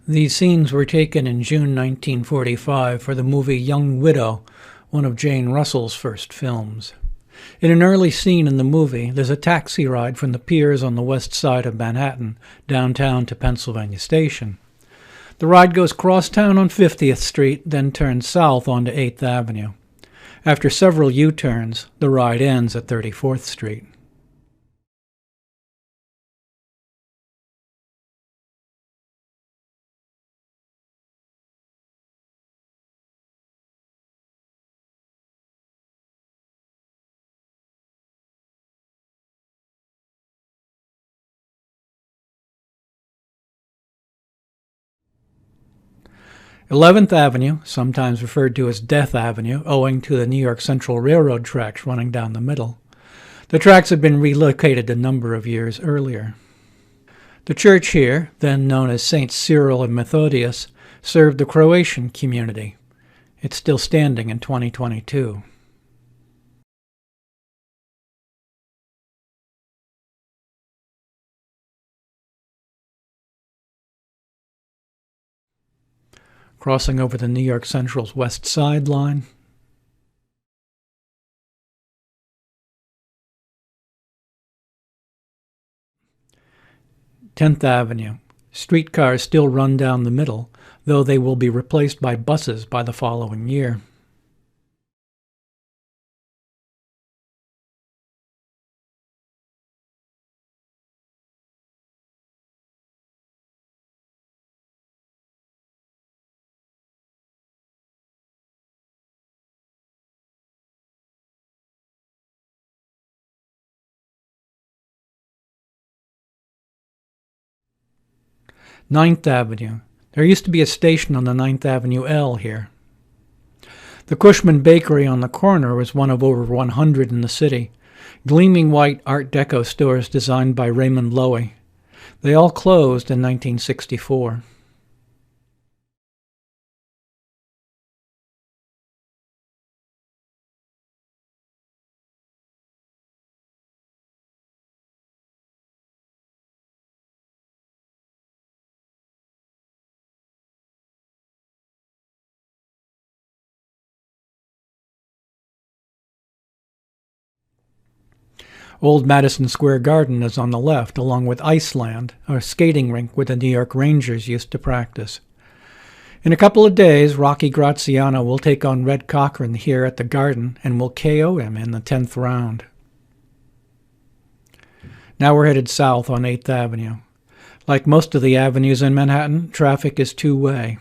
These scenes were taken in June 1945 for the movie Young Widow, one of Jane Russell's first films. In an early scene in the movie, there's a taxi ride from the piers on the west side of Manhattan, downtown to Pennsylvania Station. The ride goes crosstown on 50th Street, then turns south onto 8th Avenue. After several U-turns, the ride ends at 34th Street. Eleventh Avenue, sometimes referred to as Death Avenue, owing to the New York Central Railroad tracks running down the middle. The tracks had been relocated a number of years earlier. The church here, then known as Saints Cyril and Methodius, served the Croatian community. It's still standing in 2022. Crossing over the New York Central's West Side line. Tenth Avenue. Streetcars still run down the middle, though they will be replaced by buses by the following year. Ninth Avenue. There used to be a station on the Ninth Avenue L here. The Cushman Bakery on the corner was one of over 100 in the city, gleaming white Art Deco stores designed by Raymond Loewy. They all closed in 1964. Old Madison Square Garden is on the left, along with Iceland, a skating rink where the New York Rangers used to practice. In a couple of days, Rocky Graziano will take on Red Cochrane here at the Garden and will KO him in the 10th round. Now we're headed south on 8th Avenue. Like most of the avenues in Manhattan, traffic is two-way.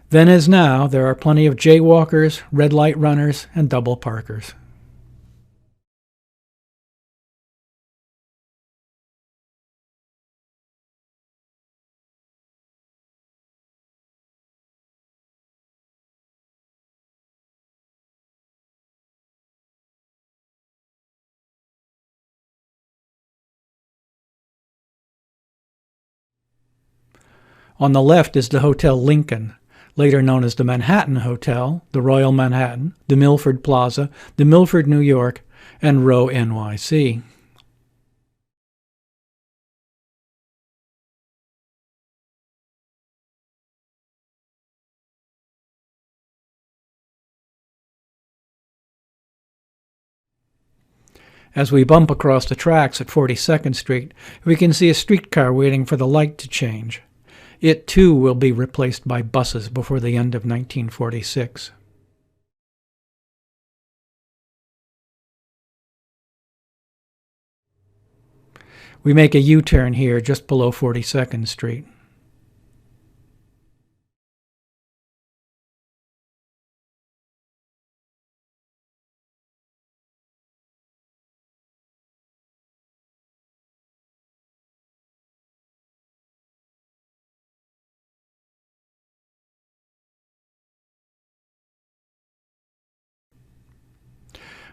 Then as now, there are plenty of jaywalkers, red light runners, and double parkers. On the left is the Hotel Lincoln, later known as the Manhattan Hotel, the Royal Manhattan, the Milford Plaza, the Milford, New York, and Row NYC. As we bump across the tracks at 42nd Street, we can see a streetcar waiting for the light to change. It, too, will be replaced by buses before the end of 1946. We make a U-turn here just below 42nd Street.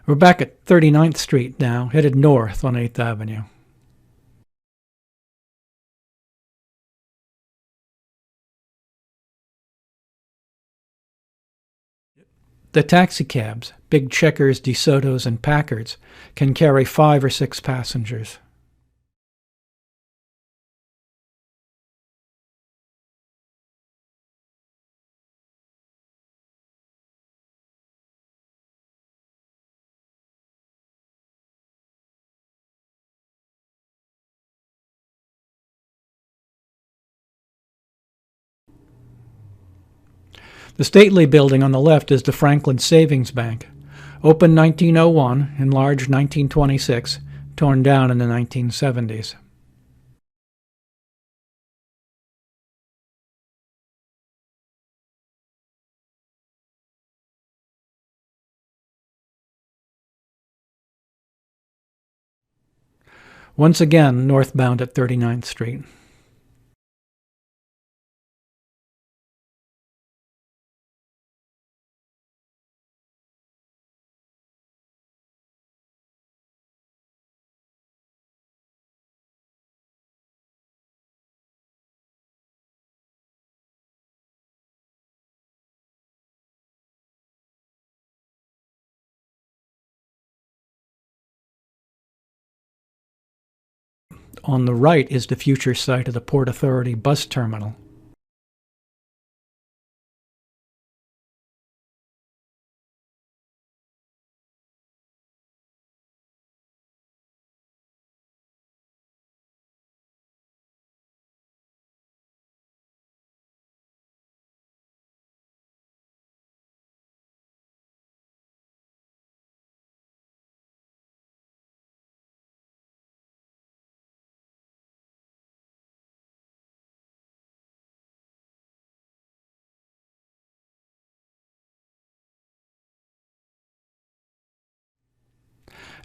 We're back at 39th Street now, headed north on 8th Avenue. The taxicabs, big Checkers, DeSotos, and Packards, can carry 5 or 6 passengers. The stately building on the left is the Franklin Savings Bank. Opened 1901, enlarged 1926, torn down in the 1970s. Once again, northbound at 39th Street. On the right is the future site of the Port Authority bus terminal.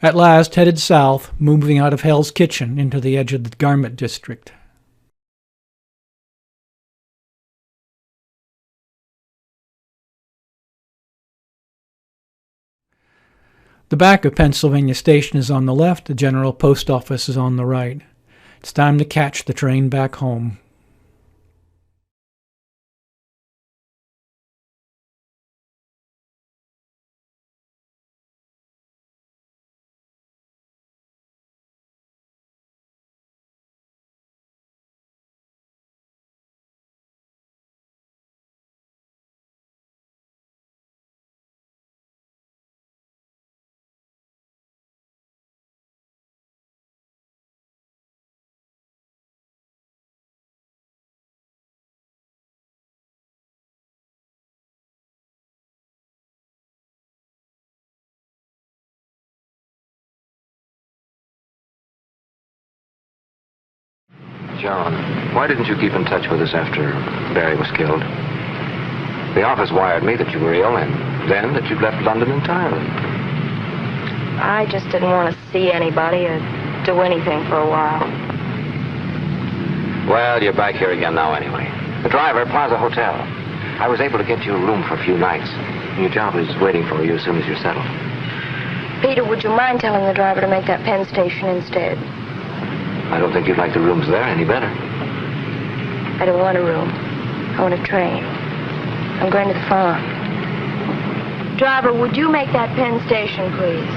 At last, headed south, moving out of Hell's Kitchen into the edge of the garment district. The back of Pennsylvania Station is on the left, the General Post Office is on the right. It's time to catch the train back home. John, why didn't you keep in touch with us after Barry was killed? The office wired me that you were ill and then that you'd left London entirely. I just didn't want to see anybody or do anything for a while. Well, you're back here again now anyway. The driver, Plaza Hotel. I was able to get you a room for a few nights. Your job is waiting for you as soon as you're settled. Peter, would you mind telling the driver to make that Penn Station instead? I don't think you'd like the rooms there any better. I don't want a room. I want a train. I'm going to the farm. Driver, would you make that Penn Station, please?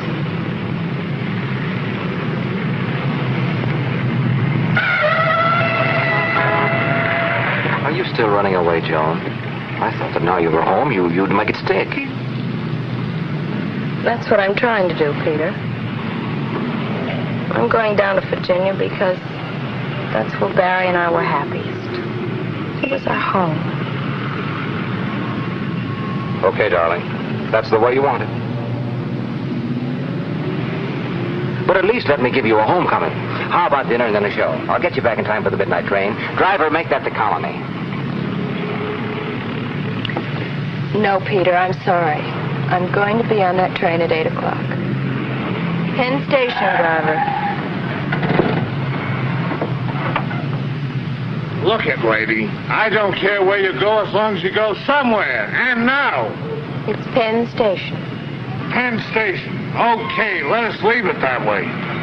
Are you still running away, Joan? I thought that now you were home, you'd make it stick. That's what I'm trying to do, Peter. I'm going down to Virginia because that's where Barry and I were happiest. It was our home. Okay, darling. That's the way you want it. But at least let me give you a homecoming. How about dinner and then a show? I'll get you back in time for the midnight train. Driver, make that the Colony. No, Peter, I'm sorry. I'm going to be on that train at 8 o'clock. Penn Station, driver. Look it, lady. I don't care where you go as long as you go somewhere. And now. It's Penn Station. Penn Station. Okay, let us leave it that way.